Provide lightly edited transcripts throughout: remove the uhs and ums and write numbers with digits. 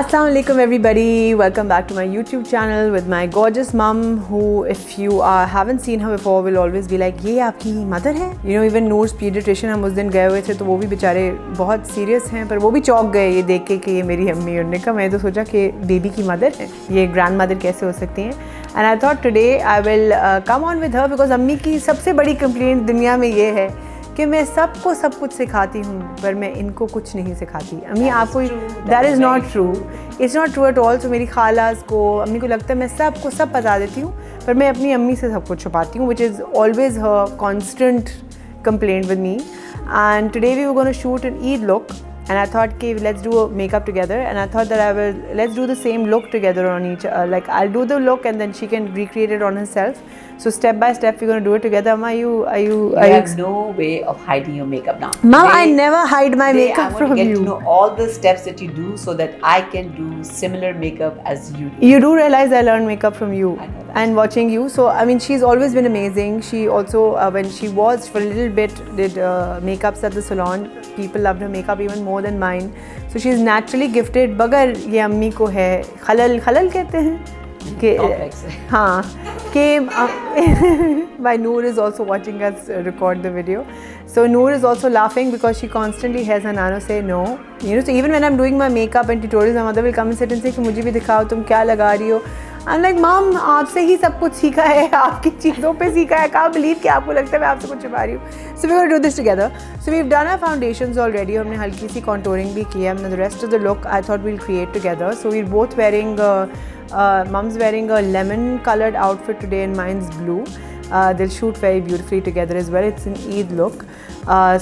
Assalamu alaikum everybody, welcome back to my YouTube channel with my gorgeous mum who, if you haven't seen her before, will always be like, ये आपकी mother है? You know, even Noor's pediatrician, हम उस दिन गए हुए थे तो वो भी बेचारे बहुत serious हैं, पर वो भी चौंक गए ये देख के कि ये मेरी अम्मी है। उन्होंने कहा मैं तो सोचा कि बेबी की मदर है, ये ग्रैंड मदर कैसे हो सकती हैं। And I thought today I will come on with her because अम्मी की सबसे बड़ी complaint दुनिया में ये है कि मैं सबको सब कुछ सिखाती हूँ पर मैं इनको कुछ नहीं सिखाती। अम्मी आपको that is not true, it's not true at all. So मेरी खालास को, अम्मी को लगता है मैं सबको सब बता देती हूँ पर मैं अपनी अम्मी से सब कुछ छुपाती हूँ, which is always her constant complaint with me. And today we were gonna shoot an Eid look and I thought okay, let's do a makeup together, and I thought that let's do the same look together on each like I'll do the look and then she can recreate it on herself. So step by step we're going to do it together. Amma, you have no way of hiding your makeup now. Mom, I never hide my makeup from you. I want to get to know all the steps that you do so that I can do similar makeup as you do. You do realize I learned makeup from you. I know that. And watching you. So I mean, she's always been amazing. She also when she was for a little bit did makeups at the salon. People loved her makeup even more than mine. So she's naturally gifted. बगर ये अम्मी को है खलल कहते हैं कि हाँ कि my Noor is also watching us record the video. So Noor is also laughing because she constantly hears her nano say no. You know, so even when I'm doing my makeup and tutorials, my mother will come and sit and say कि मुझे भी दिखाओ तुम क्या लगा रही हो। I'm like, Mom, आपसे ही सब कुछ सीखा है, आपकी चीज़ों पे सीखा है। can't believe कि आपको लगता है मैं आपसे कुछ छुपा रही हूँ। So we're going to do this together. So we've done our foundations already. हमने हल्की सी contouring भी किया। And the rest of the look I thought we'll create together. So we're both wearing, Mom's wearing a lemon colored outfit today and mine's blue. They'll shoot very beautifully together as well. It's an Eid look.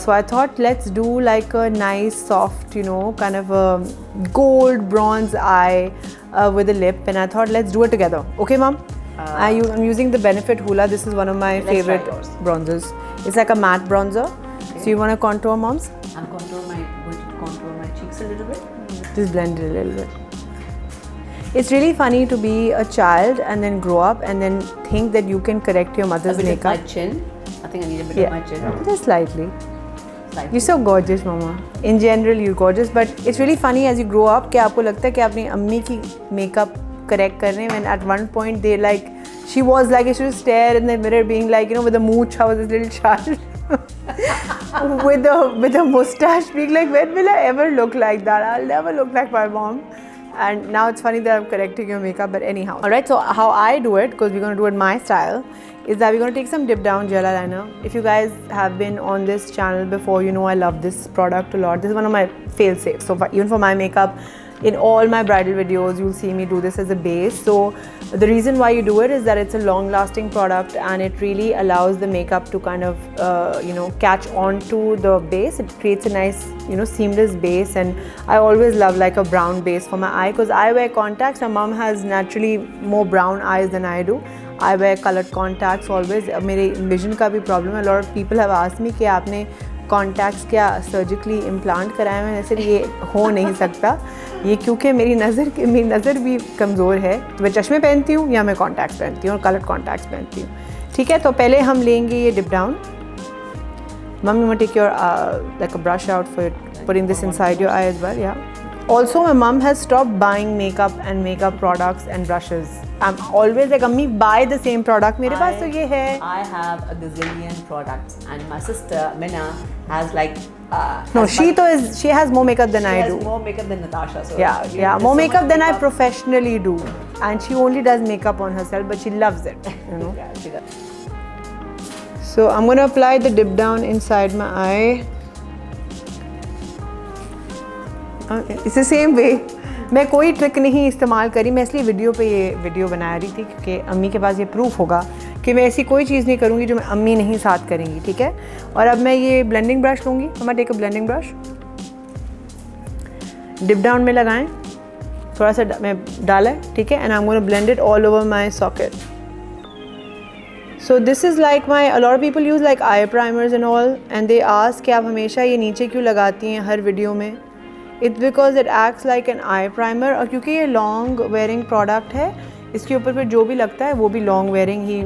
So I thought let's do like a nice soft, you know, kind of a gold bronze eye with a lip, and I thought let's do it together. Okay, Mom? I'm using the Benefit Hoola. This is one of my favorite bronzers. It's like a matte bronzer. Okay. So you want to contour, Moms? I'm going to contour my cheeks a little bit. Just blend it a little bit. It's really funny to be a child and then grow up and then think that you can correct your mother's makeup. A bit of my chin. I think I need a bit of my chin. Just slightly. You're so gorgeous, Mama. In general, you're gorgeous, but it's really funny as you grow up कि आपको लगता है कि अपनी अम्मी की makeup correct कर रहे हैं. When at one point they like, she was like, she would stare in the mirror, being like, you know, with a mooch, I was this little child. with a mustache, being like, when will I ever look like that? I'll never look like my mom. And now it's funny that I'm correcting your makeup, but anyhow. Alright, so how I do it, because we're going to do it my style, is that we're going to take some dip down gel eyeliner. If you guys have been on this channel before, you know I love this product a lot. This is one of my fail safes. So even for my makeup, in all my bridal videos, you'll see me do this as a base. So the reason why you do it is that it's a long lasting product and it really allows the makeup to kind of, you know, catch on to the base. It creates a nice, you know, seamless base, and I always love like a brown base for my eye because I wear contacts. My mom has naturally more brown eyes than I do. I wear colored contacts always. मेरे vision का भी problem है. A lot of people have asked me कि आपने contacts क्या surgically implant कराए हैं? ऐसे ये हो नहीं सकता. ये क्योंकि मेरी नज़र भी कमज़ोर है तो मैं चश्मे पहनती हूँ या मैं contacts पहनती हूँ और colored contacts पहनती हूँ. ठीक है, तो पहले हम लेंगे ये dip down. Mom, you want to take your like a brush out for putting this inside your eye as well, yeah. Also, my mom has stopped buying makeup and makeup products and brushes. I'm always like, Ammi, buy the same product. मेरे पास तो ये है. I have a gazillion products, and my sister Minna has like. No, she has more makeup than I do. She has more makeup than Natasha. So yeah, more makeup than I professionally do, and she only does makeup on herself, but she loves it. You know. Yeah, she does. So I'm gonna apply the dip down inside my eye. It's the same way. मैं कोई trick नहीं इस्तेमाल करी. मैं इसलिए video पे ये video बना रही थी क्योंकि अम्मी के पास ये प्रूफ होगा कि मैं ऐसी कोई चीज़ नहीं करूँगी जो मैं अम्मी नहीं साथ करेंगी. ठीक है, और अब मैं ये ब्लेंडिंग ब्रश लूँगी. मम्मा take a blending brush. Dip down में लगाएं, थोड़ा सा मैं डाला है. ठीक है, and I am gonna blend it all over my socket. So this is like a lot of people use like eye primers and all, and they ask कि आप हमेशा ये नीचे क्यों लगाती हैं हर वीडियो में. It's because it acts like an eye primer, और क्योंकि ये long wearing product है, इसके ऊपर फिर जो भी लगता है वो भी long wearing ही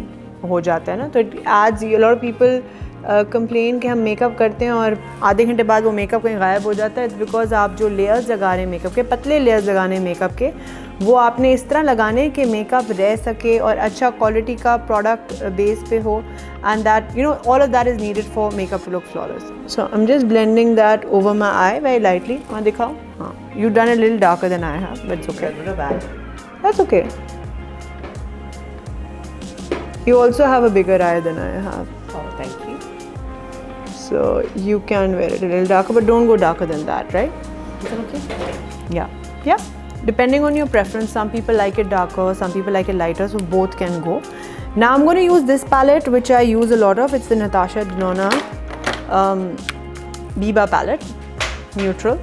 हो जाता है ना. तो it adds, a lot of people complain कि हम मेकअप करते हैं और आधे घंटे बाद वो मेकअप कहीं गायब हो जाता है, इट्स बिकॉज आप जो लेयर्स लगा रहे हैं मेकअप के, पतले लेयर्स लगाने हैं मेकअप के, वो आपने इस तरह लगाने कि मेकअप रह सके और अच्छा क्वालिटी का प्रोडक्ट बेस पे हो, and that you know all of that is needed for makeup to look flawless. So I am just blending that over my eye very lightly. हाँ दिखाओ. हाँ, you done a little darker than I have, but it's okay. That's okay. You also have a bigger eye than I have. Oh, thank you. So you can wear it a little darker, but don't go darker than that, right? Is that okay? Yeah. Yeah. Depending on your preference, some people like it darker, some people like it lighter, so both can go. Now I'm going to use this palette, which I use a lot of. It's the Natasha Denona Biba palette, neutral.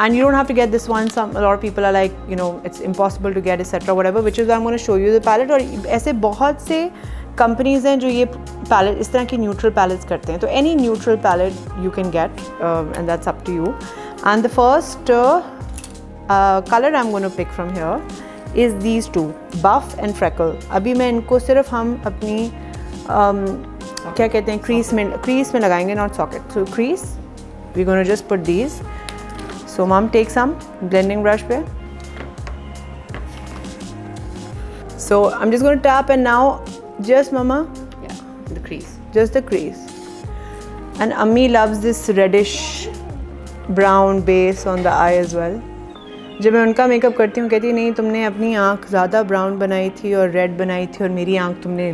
And you don't have to get this one. A lot of people are like, you know, it's impossible to get, etc. whatever, which is why I'm going to show you the palette. और ऐसे बहुत से companies हैं जो ये palette इस तरह की neutral palettes करते हैं. तो any neutral palette you can get, and that's up to you. And the first color I'm going to pick from here is these two, buff and freckle. अभी मैं इनको सिर्फ हम अपनी क्या कहते हैं crease में लगाएंगे, not socket. So crease, we're going to just put these. So mom, take some blending brush पे. So I'm just going to tap, and now just mama. Yeah, the crease. Just the crease. And Ammi loves this reddish brown base on the eye as well. जब मैं उनका makeup करती हूँ कहती है नहीं तुमने अपनी आँख ज़्यादा ब्राउन बनाई थी और रेड बनाई थी और मेरी आँख तुमने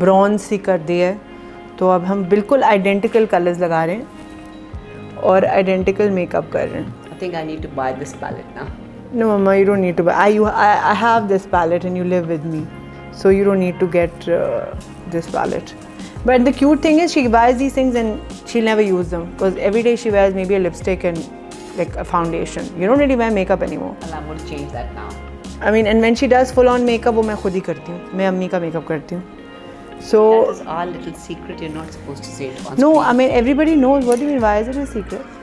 ब्राउन सी कर दी है. तो अब हम बिल्कुल आइडेंटिकल कलर्स लगा रहे हैं और आइडेंटिकल मेकअप कर रहे हैं. I think I need to buy this palette now. No, Mama, you don't need to buy. I have this palette and you live with me. So you don't need to get this palette. But the cute thing is she buys these things and she'll never use them. Because every day she wears maybe a lipstick and like a foundation. You don't really wear makeup anymore. And I'm going to change that now. I mean, and when she does full on makeup, वो मैं खुद ही करती हूँ. मैं अम्मी का makeup करती हूँ. So that is our little secret. You're not supposed to say it on no, screen. I mean everybody knows. What do you mean? Why is it a secret?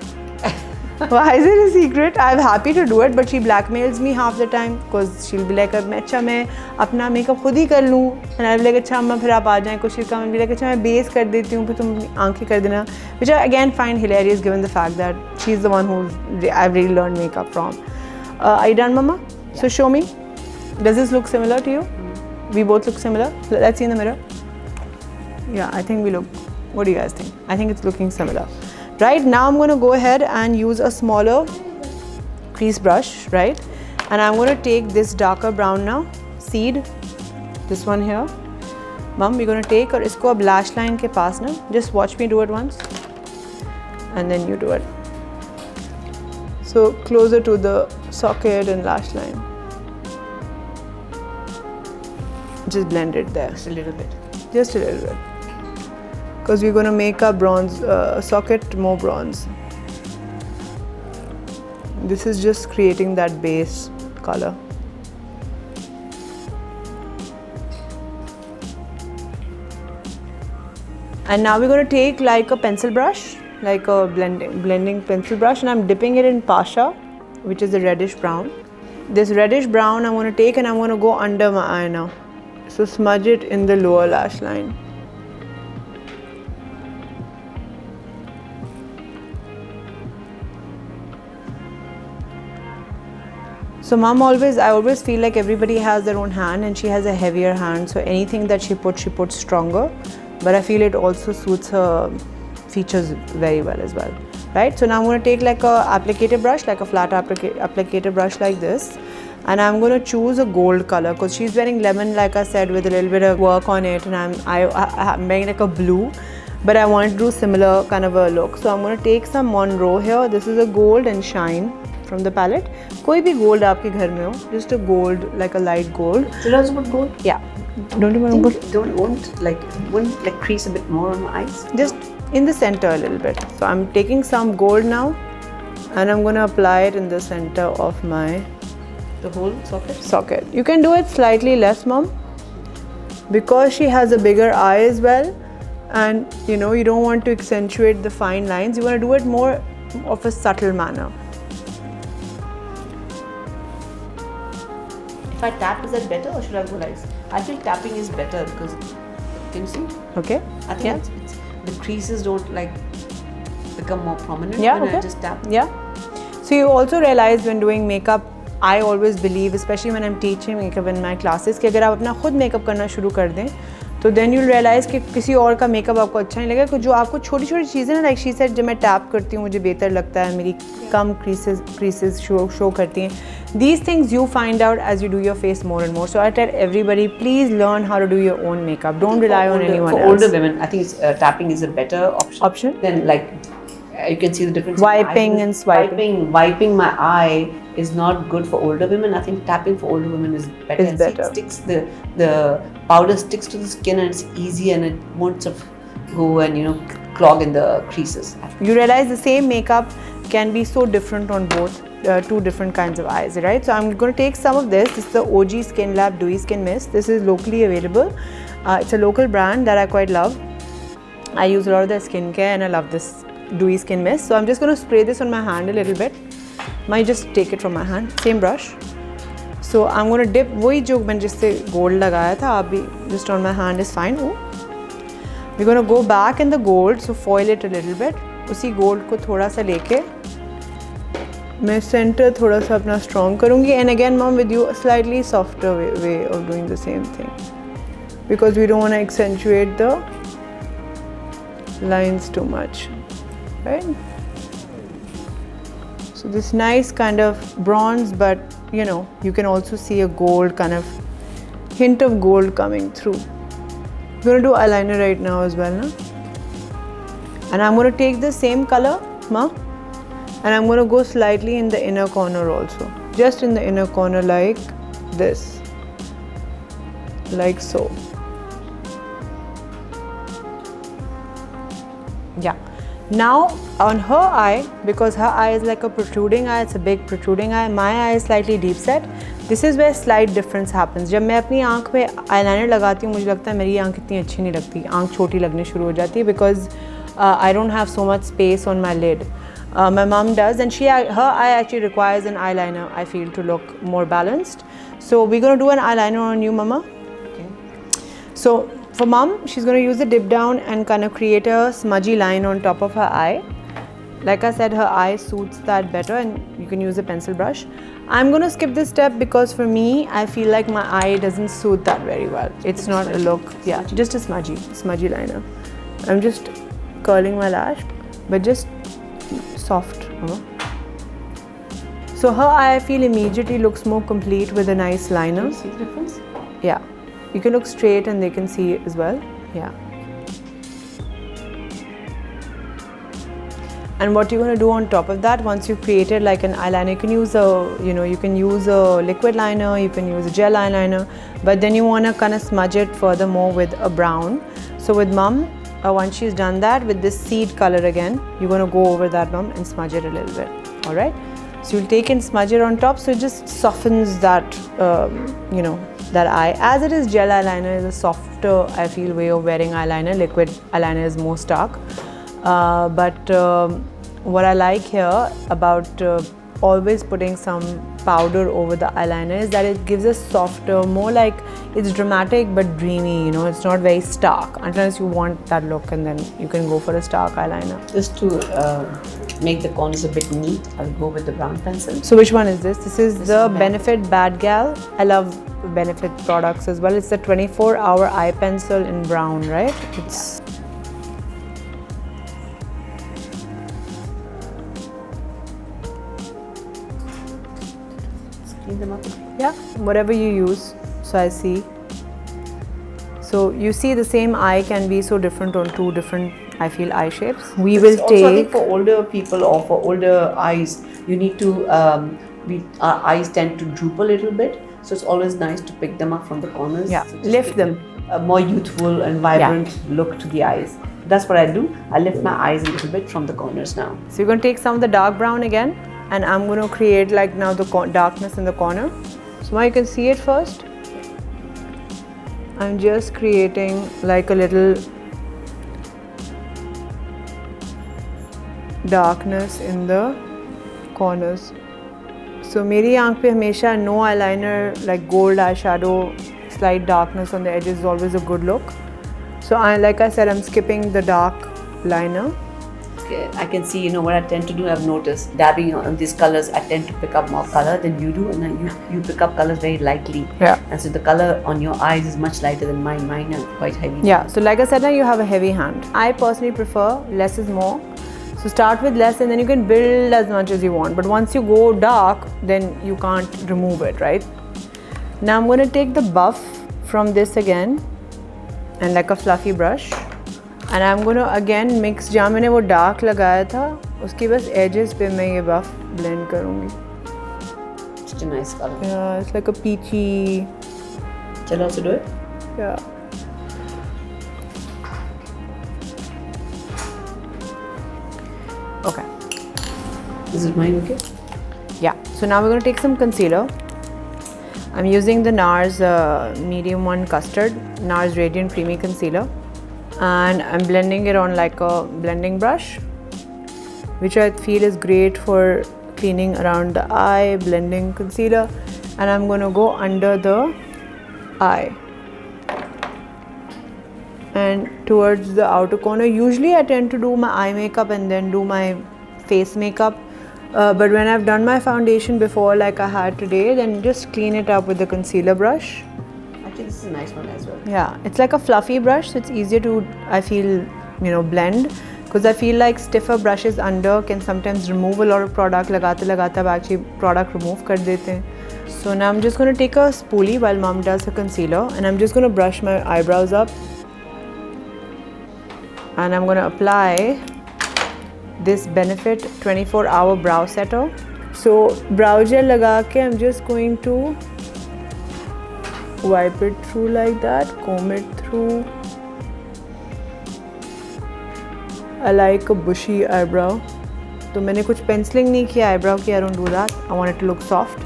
Why is it a secret? I'm happy to do it, but she blackmails me half the time because she'll be like, अच्छा मैं अपना makeup खुद ही कर लूँ, and I'll be like, अच्छा अम्मा फिर आप आ जाएं कोशिश का, मैं be like, अच्छा मैं base कर देती हूँ फिर तुम आँखें कर देना, which I again find hilarious given the fact that she's the one who I've really learned makeup from. Are you done, Mama? Yeah. So show me. Does this look similar to you? We both look similar. Let's see in the mirror. Yeah, I think we look. What do you guys think? I think it's looking similar. Right, now I'm going to go ahead and use a smaller crease brush, right? And I'm going to take this darker brown now, seed, this one here. Mom, we're going to take और इसको अब lash line के पास ना, just watch me do it once, and then you do it. So closer to the socket and lash line. Just blend it there. Just a little bit. Just a little bit. Because we're going to make our bronze socket more bronze. This is just creating that base color. And now we're going to take like a pencil brush, like a blending pencil brush, and I'm dipping it in Pasha, which is the reddish brown. This reddish brown I'm going to take and I'm going to go under my eye now. So smudge it in the lower lash line. So mom I always feel like everybody has their own hand and she has a heavier hand, so anything that she puts stronger, but I feel it also suits her features very well as well, right? So now I'm going to take like a applicator brush, like a flat applicator brush like this, and I'm going to choose a gold color because she's wearing lemon, like I said, with a little bit of work on it, and I'm wearing like a blue, but I want to do similar kind of a look. So I'm going to take some Monroe here. This is a gold and shine from the palette. कोई भी gold आपके घर में हो, just a gold, like a light gold. Did I also put gold? Yeah. Don't you want to put? Wouldn't like crease a bit more on my eyes? Just in the center a little bit. So I'm taking some gold now, and I'm going to apply it in the center of my The whole socket? You can do it slightly less, mom, because she has a bigger eye as well, and you know you don't want to accentuate the fine lines. You want to do it more of a subtle manner. If I tap, is that better or should I go like this? I feel tapping is better because, can you see? Okay. I think it's the creases don't like become more prominent Yeah, when okay. I just tap. Yeah. So you also realize when doing makeup, I always believe, especially when I'm teaching makeup in my classes, कि अगर आप अपना खुद makeup करना शुरू कर दें तो then you'll realize कि किसी और का मेकअप आपको अच्छा नहीं लगेगा, जो आपको छोटी छोटी चीज़ें ना, like she said, जब मैं टैप करती हूँ मुझे बेहतर लगता है, मेरी कम creases शो करती हैं. These things you find out as you do your face more and more. So I tell everybody, please learn how to do your own makeup. Don't rely on anyone else. For older women, I think tapping is a better option. Then like you can see the difference. Wiping and swiping. Wiping my eye is not good for older women. I think tapping for older women is better. Is better. It sticks the powder sticks to the skin and it's easy and it won't sort of go and clog in the creases. You realize the same makeup can be so different on both. Two different kinds of eyes, right? So I'm going to take some of this. This is the OG Skin Lab Dewy Skin Mist. This is locally available. It's a local brand that I quite love. I use a lot of their skincare and I love this Dewy Skin Mist. So I'm just going to spray this on my hand a little bit. Might just take it from my hand. Same brush. So I'm going to dip. वही जो मैंने जिससे gold लगाया था, आप भी just on my hand is fine. Oh. We're going to go back in the gold. So foil it a little bit. उसी gold को थोड़ा सा लेके मैं center थोड़ा सा अपना strong करूँगी. And again, mom, with you a slightly softer way of doing the same thing, because we don't want to accentuate the lines too much, right? So this nice kind of bronze, but you can also see a gold kind of hint of gold coming through. I'm going to do eyeliner right now as well, no? And I'm going to take the same color, ma. And I'm going to go slightly in the inner corner also. Just in the inner corner like this. Like so. Yeah. Now on her eye, because her eye is like a protruding eye, it's a big protruding eye. My eye is slightly deep set. This is where slight difference happens. जब मैं अपनी आँख में eyeliner लगाती हूँ, मुझे लगता है मेरी आँख इतनी अच्छी नहीं लगती. आँख छोटी लगनी शुरू हो जाती है because I don't have so much space on my lid. My mom does, and her eye actually requires an eyeliner, I feel, to look more balanced. So we're going to do an eyeliner on you, mama. Okay. So for mom, she's going to use the dip down and kind of create a smudgy line on top of her eye. Like I said, her eye suits that better, and you can use a pencil brush. I'm going to skip this step because for me, I feel like my eye doesn't suit that very well. It's not a look, yeah, just a smudgy liner. I'm just curling my lash, but just soft. So her eye, I feel, immediately looks more complete with a nice liner. Can you see the difference? Yeah, you can look straight and they can see it as well. Yeah. And what you're going to do on top of that, once you've created like an eyeliner, you can use a liquid liner, you can use a gel eyeliner, but then you want to kind of smudge it furthermore with a brown. So with mom, once she's done that with this seed color again, you're going to go over that, mom, and smudge it a little bit. All right. So you'll take and smudge it on top, so it just softens that, that eye. As it is, gel eyeliner is a softer, I feel, way of wearing eyeliner. Liquid eyeliner is more stark. But what I like here about always putting some powder over the eyeliner is that it gives a softer, more like it's dramatic but dreamy, it's not very stark unless you want that look, and then you can go for a stark eyeliner. Just to make the corners a bit neat, I'll go with the brown pencil. So which one is this? This is the Benefit Bad Gal. I love Benefit products as well. It's the 24-hour eye pencil in brown, right? It's clean them up. Yeah, whatever you use. So I see. So you see the same eye can be so different on two different, I feel, eye shapes. We will also, take. I think for older people or for older eyes, you need to, our eyes tend to droop a little bit. So it's always nice to pick them up from the corners. Yeah, so lift them. A more youthful and vibrant look to the eyes. That's what I do. I lift my eyes a little bit from the corners now. So you're going to take some of the dark brown again, and I'm going to create like now the darkness in the corner. So now you can see it first. I'm just creating like a little darkness in the corners. So मेरी आँख पे हमेशा no eyeliner, like gold eyeshadow, slight darkness on the edges is always a good look. So like I said, I'm skipping the dark liner. Okay, I can see, what I tend to do, I've noticed, dabbing on these colors, I tend to pick up more color than you do, and then you pick up colors very lightly. Yeah. And so the color on your eyes is much lighter than mine. Mine are quite heavy. Yeah, so like I said, now you have a heavy hand. I personally prefer less is more. So start with less and then you can build as much as you want. But once you go dark, then you can't remove it, right? Now I'm going to take the buff from this again and like a fluffy brush. And I'm going to again mix, जहाँ मैंने वो dark लगाया था, उसकी बस edges पे मैं ये buff blend करूँगी. Such a nice color. Yeah, it's like a peachy. Shall I also do it? Yeah. Okay. This is mine, okay? Yeah. So now we're going to take some concealer. I'm using the NARS medium one custard, NARS Radiant Creamy Concealer. And I'm blending it on like a blending brush, which I feel is great for cleaning around the eye, blending concealer. And I'm going to go under the eye and towards the outer corner. Usually I tend to do my eye makeup and then do my face makeup. But when I've done my foundation before, like I had today, then just clean it up with the concealer brush. Actually, this is a nice one as well. Yeah, it's like a fluffy brush, so it's easier to, I feel, blend. Because I feel like stiffer brushes under can sometimes remove a lot of product. Lagate ab actually product remove kar dete hain. So now I'm just going to take a spoolie while mom does her concealer, and I'm just going to brush my eyebrows up. And I'm going to apply this Benefit 24-hour brow setter. So brow gel laga ke I'm just going to wipe it through like that, comb it through. I like a bushy eyebrow. So मैंने कुछ penciling नहीं किया eyebrow की, I don't do that. I want it to look soft.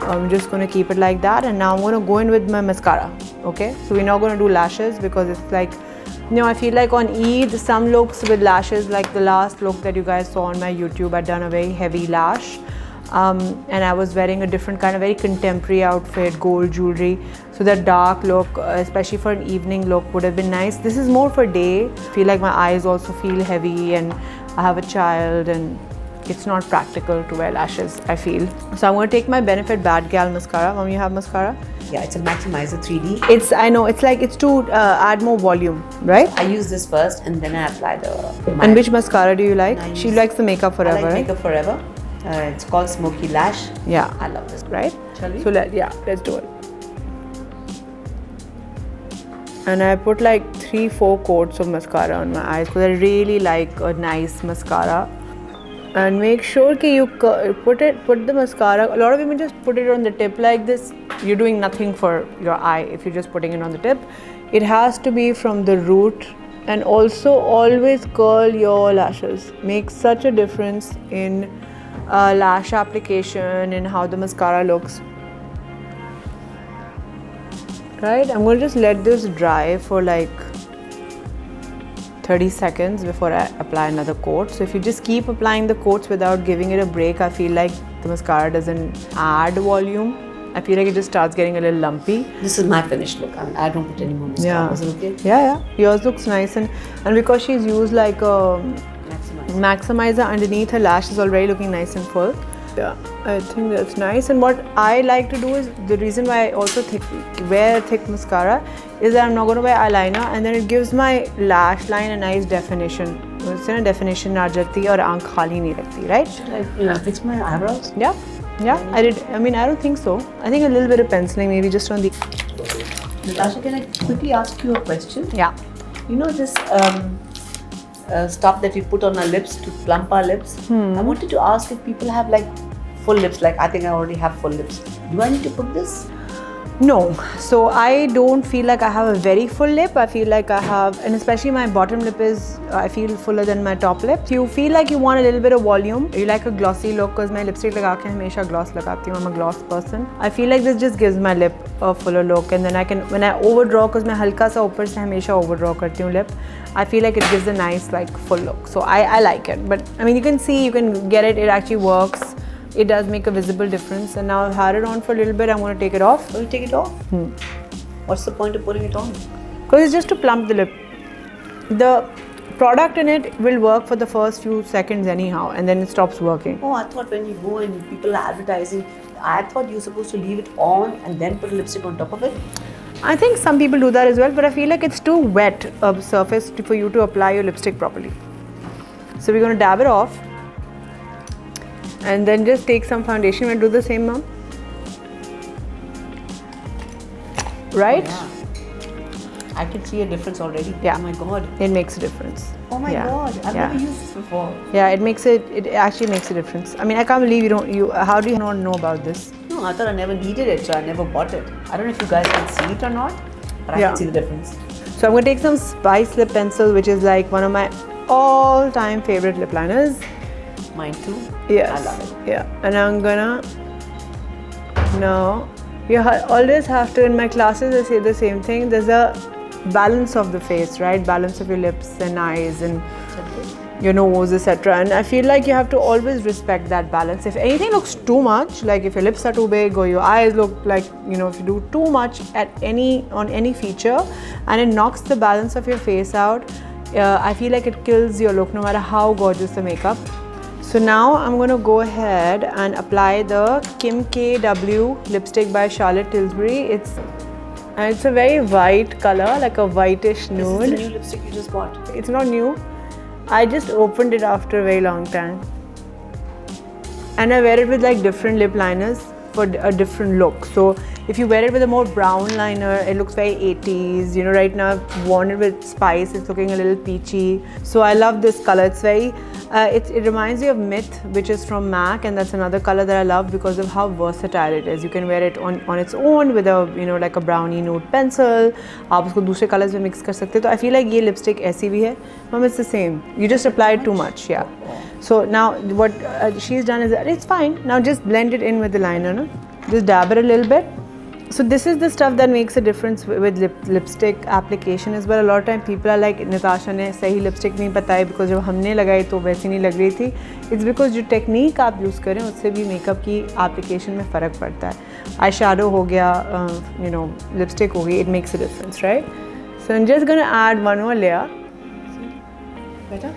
I'm just going to keep it like that, and now I'm going to go in with my mascara. Okay, so we're not going to do lashes because it's like, I feel like on Eid, some looks with lashes, like the last look that you guys saw on my YouTube, I'd done a very heavy lash. And I was wearing a different kind of very contemporary outfit, gold jewelry. So that dark look, especially for an evening look, would have been nice. This is more for day. I feel like my eyes also feel heavy and I have a child and it's not practical to wear lashes, I feel. So I'm going to take my Benefit Bad Gal mascara. Mom, you have mascara? Yeah, it's a Maximizer 3D. I know, it's to add more volume, right? I use this first and then I apply And which mascara do you like? She likes the Makeup Forever, I like right? Makeup Forever. It's called Smoky Lash. Yeah. I love this. Right? Shall we? So let's do it. And I put like 3-4 coats of mascara on my eyes because I really like a nice mascara. And make sure that you put the mascara. A lot of women just put it on the tip like this. You're doing nothing for your eye if you're just putting it on the tip. It has to be from the root. And also always curl your lashes. Makes such a difference in lash application and how the mascara looks. Right? I'm going to just let this dry for like 30 seconds before I apply another coat. So if you just keep applying the coats without giving it a break, I feel like the mascara doesn't add volume. I feel like it just starts getting a little lumpy. This is my finished look. I don't put any more mascara. Yeah. Is it okay? Yeah. Yours looks nice, and because she's used like a maximizer underneath, her lash is already looking nice and full. Yeah, I think that's nice. And what I like to do is, the reason why I also wear thick mascara is that I'm not going to wear eyeliner, and then it gives my lash line a nice definition. उससे ना definition आ जाती है और आँख खाली नहीं लगती, right? Should I fix my eyebrows? Yeah, I did. I mean, I don't think so. I think a little bit of penciling, maybe just on the. Natasha, can I quickly ask you a question? Yeah. You know this stuff that we put on our lips to plump our lips? I wanted to ask if people have like full lips, like I think I already have full lips. Do I need to put this? No, so I don't feel like I have a very full lip. I feel like I have, and especially my bottom lip is, I feel fuller than my top lip. You feel like you want a little bit of volume. You like a glossy look, because my lipstick laga ke hamesha gloss lagati hu. I'm a gloss person. I feel like this just gives my lip a fuller look, and then I can, when I overdraw, because मैं हल्का सा ऊपर से हमेशा overdraw करती हूँ lip, I feel like it gives a nice like full look. So I like it. But I mean, you can see, you can get it. It actually works. It does make a visible difference. And now I've had it on for a little bit. I'm going to take it off. Will you take it off? What's the point of putting it on? Because it's just to plump the lip. The product in it will work for the first few seconds anyhow, and then it stops working. Oh, I thought when you go and people are advertising, I thought you're supposed to leave it on and then put lipstick on top of it. I think some people do that as well, but I feel like it's too wet a surface for you to apply your lipstick properly. So we're going to dab it off and then just take some foundation and do the same, Mom. Right? Oh, yeah. I can see a difference already. Yeah. Oh my god. It makes a difference. Oh my god. I've never used this before. Yeah, it actually makes a difference. I mean, I can't believe how do you not know about this? No, I thought I never needed it, so I never bought it. I don't know if you guys can see it or not, but I can see the difference. So I'm going to take some Spice lip pencil, which is like one of my all-time favorite lip liners. Mine too. Yes. I love it. Yeah, and I'm gonna you always have to, in my classes I say the same thing, there's a balance of the face, right? Balance of your lips and eyes and your nose, etc. And I feel like you have to always respect that balance. If anything looks too much, like if your lips are too big or your eyes look like, if you do too much on any feature and it knocks the balance of your face out, I feel like it kills your look no matter how gorgeous the makeup. So now I'm going to go ahead and apply the Kim KW lipstick by Charlotte Tilbury. It's a very white color, like a whitish nude. This is the new lipstick you just bought? It's not new. I just opened it after a very long time. And I wear it with like different lip liners for a different look. So if you wear it with a more brown liner, it looks very 80s. Right now I've worn it with Spice. It's looking a little peachy. So I love this color. It's very, it reminds me of Myth, which is from MAC, and that's another color that I love because of how versatile it is. You can wear it on its own with a, like a brownie nude pencil. आप उसको दूसरे colors में mix कर सकते हो. So I feel like ये lipstick ऐसी भी है. Mom, it's the same. You just apply it too much, yeah. So now what she's done is that it's fine. Now just blend it in with the liner, no? Just dab it a little bit. So this is the stuff that makes a difference with lipstick application as well. A lot of time people are like, Natasha ने सही lipstick नहीं बताई because जब हमने लगाई तो वैसी नहीं लग रही थी. It's because जो technique आप use करें उससे भी makeup की application में फ़र्क पड़ता है. Eyeshadow हो गया, lipstick हो गई, it makes a difference, right? So I'm just gonna add one more layer. Better?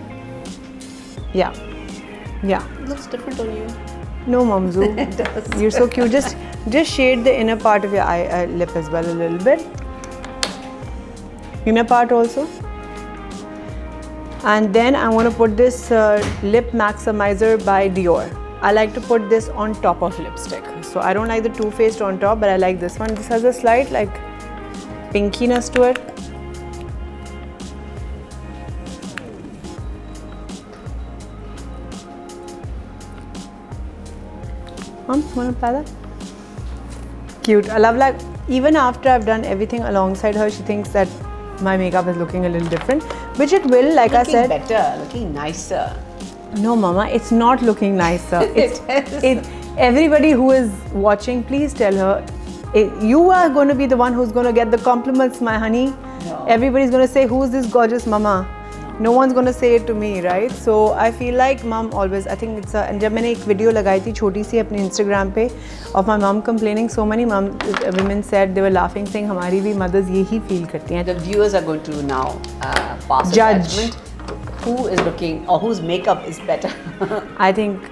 Yeah. It looks different on you. No, Mamzu. It does. You're so cute. Just shade the inner part of your lip as well a little bit. Inner part also. And then I'm going to put this Lip Maximizer by Dior. I like to put this on top of lipstick. So I don't like the Too Faced on top, but I like this one. This has a slight like pinkiness to it. Mom, want to apply that? Cute. I love like, even after I've done everything alongside her, she thinks that my makeup is looking a little different, which it will, like I said. Looking better, looking nicer. No, Mama, it's not looking nicer. Everybody who is watching, please tell her, you are going to be the one who's going to get the compliments, my honey. No. Everybody's going to say, who's this gorgeous Mama? No one's going to say it to me, right? So I feel like Mom always, I think it's and जब मैंने एक video लगाई थी छोटी सी अपने Instagram पे of my mom complaining, so many women said they were laughing saying हमारी भी mothers यही feel करती हैं. The viewers are going to now pass a judgment. Who is looking or whose makeup is better? I think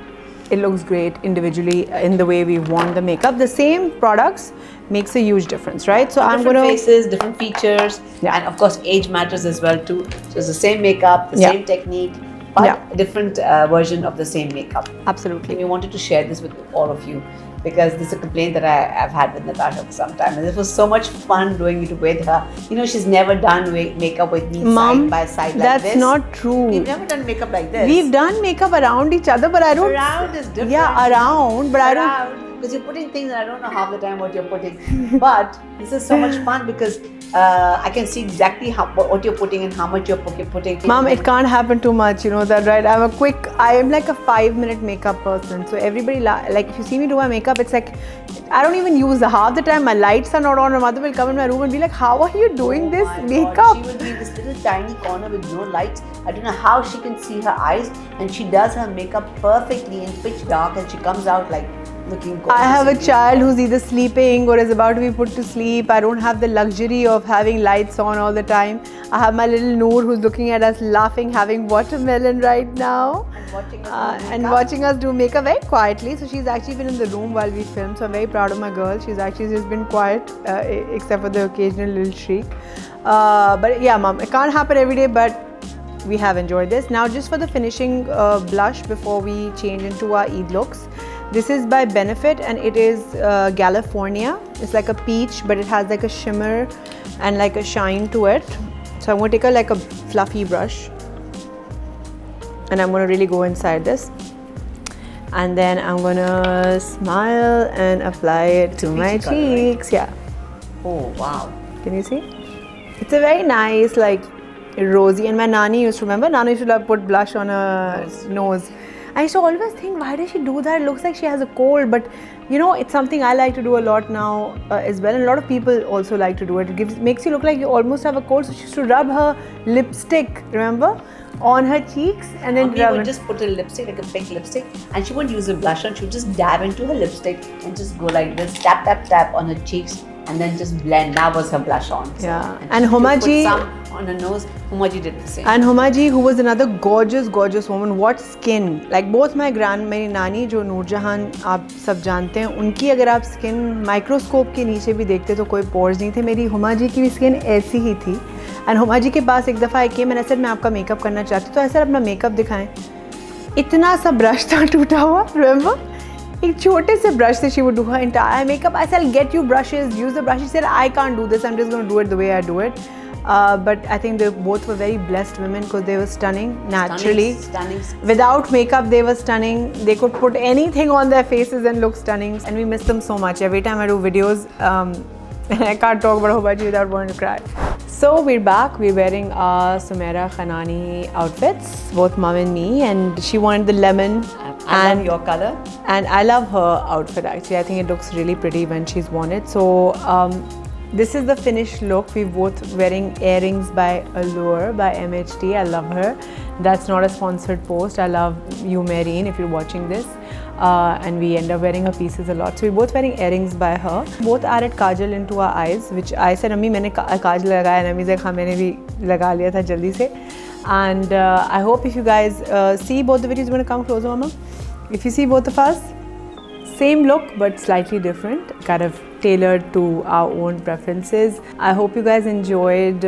it looks great individually in the way we want the makeup. The same products makes a huge difference, right? So I'm going to faces, different features, and of course age matters as well too. So it's the same makeup, the same technique, but a different version of the same makeup. Absolutely. And we wanted to share this with all of you because this is a complaint that I've had with Natasha for some time, and it was so much fun doing it with her. She's never done makeup with me side by side like this. That's not true. We've never done makeup like this. We've done makeup around each other, but I don't. Around is different. Yeah, around, but I don't. Because you're putting things and I don't know half the time what you're putting. But this is so much fun because I can see exactly what you're putting and how much you're putting. Mom, it can't happen too much, you know that, right? I am like a 5-minute makeup person. So everybody, like if you see me do my makeup, it's like, I don't even use half the time. My lights are not on. My mother will come in my room and be like, how are you doing this makeup? God. She will be in this little tiny corner with no lights. I don't know how she can see her eyes, and she does her makeup perfectly in pitch dark, and she comes out like looking gorgeous. I have a child who's either sleeping or is about to be put to sleep. I don't have the luxury of having lights on all the time. I have my little Noor who's looking at us laughing, having watermelon right now. And watching us do makeup. And watching us do makeup very quietly. So she's actually been in the room while we filmed. So I'm very proud of my girl. She's actually just been quiet, except for the occasional little shriek. But yeah, Mom, it can't happen every day, but we have enjoyed this. Now just for the finishing blush before we change into our Eid looks. This is by Benefit and it is California. It's like a peach, but it has like a shimmer and like a shine to it. So I'm going to take like a fluffy brush and I'm going to really go inside this. And then I'm going to smile and apply it to my cheeks. Color, right? Yeah. Oh, wow. Can you see? It's a very nice, like, rosy. And my Nani used to, remember? Nani used to put blush on her nose. I used to always think, why does she do that? It looks like she has a cold, but you know, it's something I like to do a lot now as well. And a lot of people also like to do it. It makes you look like you almost have a cold. So she used to rub her lipstick, remember, on her cheeks and then Mommy would just put a lipstick, like a pink lipstick, and she wouldn't use a blush on. She would just dab into her lipstick and just go like this, tap, tap, tap on her cheeks, and then just blend. That was her blush on. So, yeah. And Humaji, put some on her nose. Humaji did the same. And Humaji, who was another gorgeous, gorgeous woman. What skin! Like both my मेरी नानी जो नूरजहान आप सब जानते हैं, उनकी अगर आप स्किन माइक्रोस्कोप के नीचे भी देखते तो कोई पोर्स नहीं थे. मेरी हुमाजी की भी स्किन ऐसी ही थी. एंड हुमाजी के पास एक दफ़ा आई कि मैंने सर मैं आपका मेकअप करना चाहती हूँ, तो ऐसा अपना मेकअप दिखाएं. इतना सा ब्रश था टूटा हुआ, रिमेंबर? एक छोटे से ब्रश से she would do her entire makeup. I said, I'll get you brushes, use the brush. She said, I can't do this, I'm just going to do it the way I do it. But I think they both were very blessed women because they were stunning naturally. Stunning. Without makeup, they were stunning. They could put anything on their faces and look stunning. And we miss them so much. Every time I do videos, and I can't talk about Hubaji without wanting to cry. So we're back. We're wearing our Sumaira Khanani outfits, both mom and me. And she wanted the lemon. I love your color. And I love her outfit actually. I think it looks really pretty when she's worn it. So this is the finished look. We're both wearing earrings by Allure by MHD. I love her. That's not a sponsored post. I love you, Marine, if you're watching this. And we end up wearing her pieces a lot. So we're both wearing earrings by her. Both added kajal into our eyes, which I said, Ammi, maine kajal lagaya. And Ammi said, हाँ, मैंने भी लगा लिया था जल्दी से. And I hope if you guys see both the videos, you want to come closer, Mama. If you see both of us, same look but slightly different, kind of tailored to our own preferences. I hope you guys enjoyed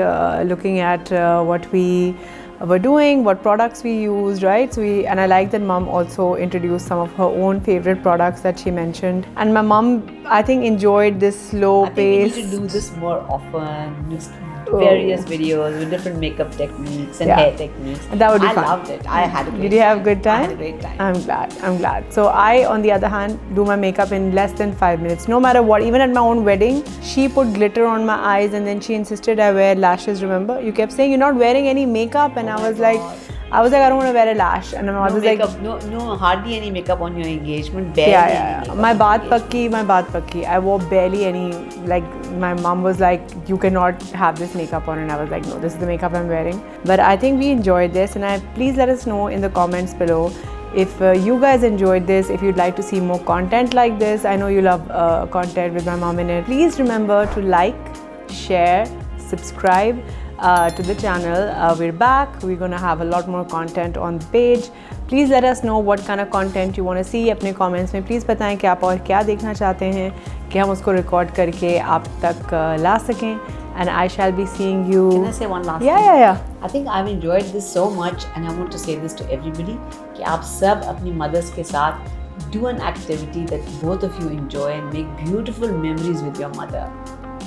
looking at what we were doing, what products we used, right? So and I like that Mom also introduced some of her own favorite products that she mentioned. And my mom, I think, enjoyed this slow pace. I think we need to do this more often. Just various videos with different makeup techniques and hair techniques. And that would be fun. I loved it. I had a great time. Did you have a good time? I had a great time. I'm glad. So I, on the other hand, do my makeup in less than 5 minutes. No matter what, even at my own wedding, she put glitter on my eyes and then she insisted I wear lashes, remember? You kept saying, you're not wearing any makeup, and I was like, I don't want to wear a lash. And I was like, no, hardly any makeup on your engagement. Barely. Yeah. My baat pakki. I wore barely any. Like my mom was like, you cannot have this makeup on, and I was like, no, this is the makeup I'm wearing. But I think we enjoyed this, and please let us know in the comments below if you guys enjoyed this. If you'd like to see more content like this, I know you love content with my mom in it. Please remember to like, share, subscribe to the channel. We're back. We're gonna have a lot more content on the page. Please let us know what kind of content you want to see. अपने comments में please बताएं कि आप और क्या देखना चाहते हैं कि हम उसको record करके आप तक ला सकें. And I shall be seeing you. Can I say one last thing? Yeah. I think I've enjoyed this so much, and I want to say this to everybody कि आप सब अपनी mothers के साथ do an activity that both of you enjoy and make beautiful memories with your mother.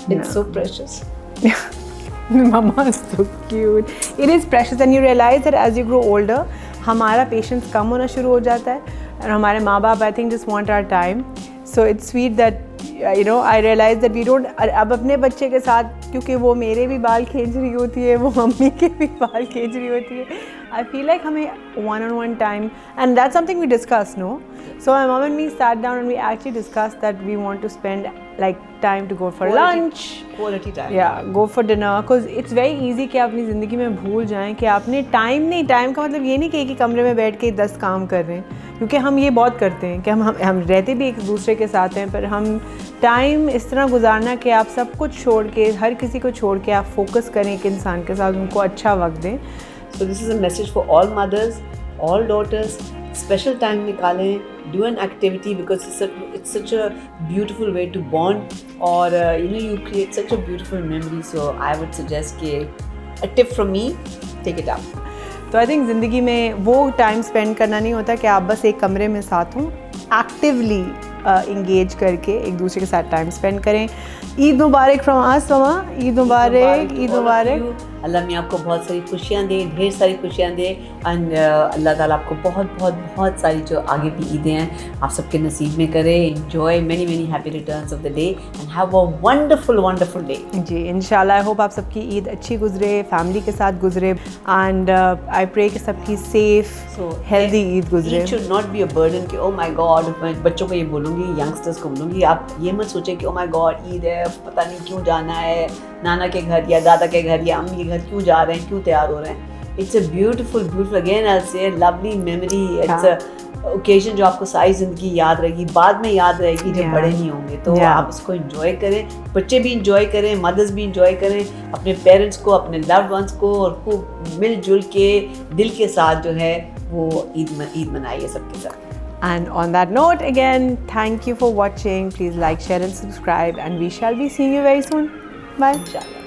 It's so precious. Mama is so cute. It is precious, and you realize that as you grow older, हमारा patience कम होना शुरू हो जाता है, और हमारे माँ बाप I think just want our time. So it's sweet that I realize that we don't. अब अपने बच्चे के साथ, क्योंकि वो मेरे भी बाल खींच रही होती है, वो मम्मी के भी बाल खींच रही होती है. I feel like हमें one-on-one time, and that's something we discussed, no? So my mom and me sat down and we actually discussed that we want to spend like time to go for lunch, quality time, go for dinner, because it's very easy कि आप अपनी ज़िंदगी में भूल जाएं कि आपने time का मतलब ये नहीं कि एक ही कमरे में बैठ के 10 काम कर रहे हैं, क्योंकि हम ये बहुत करते हैं कि हम रहते भी एक दूसरे के साथ हैं, पर हम टाइम इस तरह गुजारना कि आप सब कुछ छोड़ के, हर किसी को छोड़ के आप फोकस करें एक इंसान के साथ, उनको अच्छा वक्त दें. So this is a message for all mothers, all daughters. Special time निकालें, do an activity, because it's such a beautiful way to bond, or you create such a beautiful memory. So I would suggest कि a tip from me, take it up. तो I think ज़िंदगी में वो time spend करना नहीं होता कि आप बस एक कमरे में साथ हों, एक्टिवली इंगेज करके एक दूसरे के साथ टाइम स्पेंड करें. ईद मुबारक फ्रॉम अस मामा. ईद मुबारक, ईद मुबारक. अल्लाह मियाँ आपको बहुत सारी खुशियाँ दे, ढेर सारी खुशियाँ दे, एंड अल्लाह ताला आपको बहुत बहुत बहुत सारी जो आगे भी ईदें हैं आप सबके नसीब में करे. Enjoy many many happy returns of the day and have a wonderful wonderful day. जी इंशाल्लाह. आई होप आप सबकी ईद अच्छी गुजरे, फैमिली के साथ गुजरे, एंड आई प्रे कि सबकी सेफ हेल्दी ईद गुजरे. It should not be a burden कि ओ माय गॉड, मैं बच्चों को ये बोलूँगी, यंगस्टर्स को बोलूँगी, आप ये मत सोचें कि ओ माय गॉड ईद है, पता नहीं क्यों जाना है नाना के घर या दादा के घर या अम्मी के घर, क्यों जा रहे हैं, क्यों तैयार हो रहे हैं. It's a beautiful again I say lovely memory. It's a occasion जो आपको सारी ज़िंदगी याद रहेगी, बाद में याद रहेगी जब बड़े नहीं होंगे. तो आप उसको इंजॉय करें, बच्चे भी इंजॉय करें, मदर्स भी इंजॉय करें, अपने पेरेंट्स को, अपने लव्ड वंस को, और खूब मिलजुल के दिल के साथ जो है वो ईद मनाइए सबके साथ. And on that note, again, thank you for watching. Please like, share and subscribe, and we shall be seeing you very soon. Bye. इंशाल्लाह.